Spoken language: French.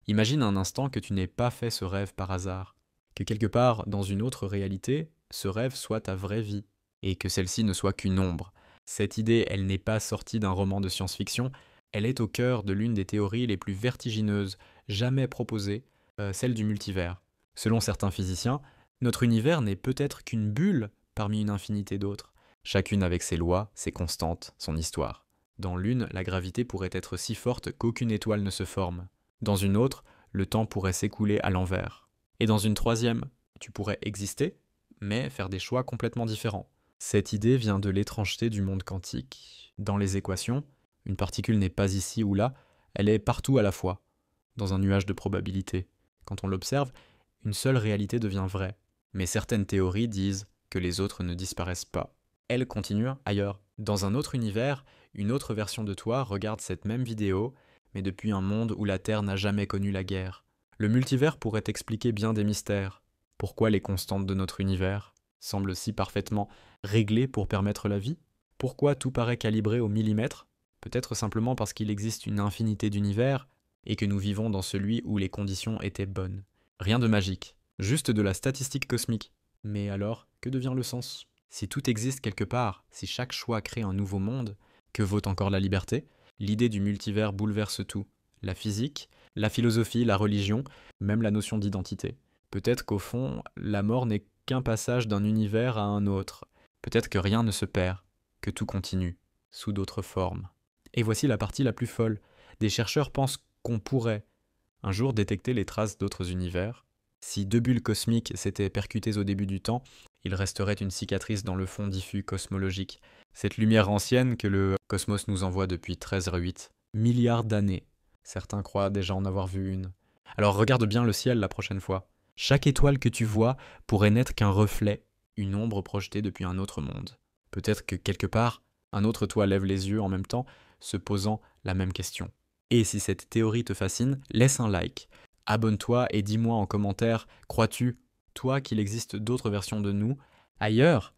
Imagine un instant que tu n'aies pas fait ce rêve par hasard, que quelque part dans une autre réalité, ce rêve soit ta vraie vie, et que celle-ci ne soit qu'une ombre. Cette idée, elle n'est pas sortie d'un roman de science-fiction, elle est au cœur de l'une des théories les plus vertigineuses jamais proposées, celle du multivers. Selon certains physiciens, notre univers n'est peut-être qu'une bulle parmi une infinité d'autres, chacune avec ses lois, ses constantes, son histoire. Dans l'une, la gravité pourrait être si forte qu'aucune étoile ne se forme. Dans une autre, le temps pourrait s'écouler à l'envers. Et dans une troisième, tu pourrais exister, mais faire des choix complètement différents. Cette idée vient de l'étrangeté du monde quantique. Dans les équations, une particule n'est pas ici ou là, elle est partout à la fois, dans un nuage de probabilité. Quand on l'observe, une seule réalité devient vraie. Mais certaines théories disent que les autres ne disparaissent pas. Elles continuent ailleurs. Dans un autre univers, une autre version de toi regarde cette même vidéo, mais depuis un monde où la Terre n'a jamais connu la guerre. Le multivers pourrait expliquer bien des mystères. Pourquoi les constantes de notre univers semblent si parfaitement réglées pour permettre la vie? Pourquoi tout paraît calibré au millimètre? Peut-être simplement parce qu'il existe une infinité d'univers et que nous vivons dans celui où les conditions étaient bonnes. Rien de magique, juste de la statistique cosmique. Mais alors, que devient le sens? Si tout existe quelque part, si chaque choix crée un nouveau monde, que vaut encore la liberté? L'idée du multivers bouleverse tout. La physique, la philosophie, la religion, même la notion d'identité. Peut-être qu'au fond, la mort n'est qu'un passage d'un univers à un autre. Peut-être que rien ne se perd, que tout continue, sous d'autres formes. Et voici la partie la plus folle. Des chercheurs pensent qu'on pourrait, un jour, détecter les traces d'autres univers. Si deux bulles cosmiques s'étaient percutées au début du temps, il resterait une cicatrice dans le fond diffus cosmologique. Cette lumière ancienne que le cosmos nous envoie depuis 13,8 milliards d'années. Certains croient déjà en avoir vu une. Alors regarde bien le ciel la prochaine fois. Chaque étoile que tu vois pourrait n'être qu'un reflet, une ombre projetée depuis un autre monde. Peut-être que quelque part, un autre toi lève les yeux en même temps, se posant la même question. Et si cette théorie te fascine, laisse un like, abonne-toi et dis-moi en commentaire, crois-tu, toi, qu'il existe d'autres versions de nous, ailleurs,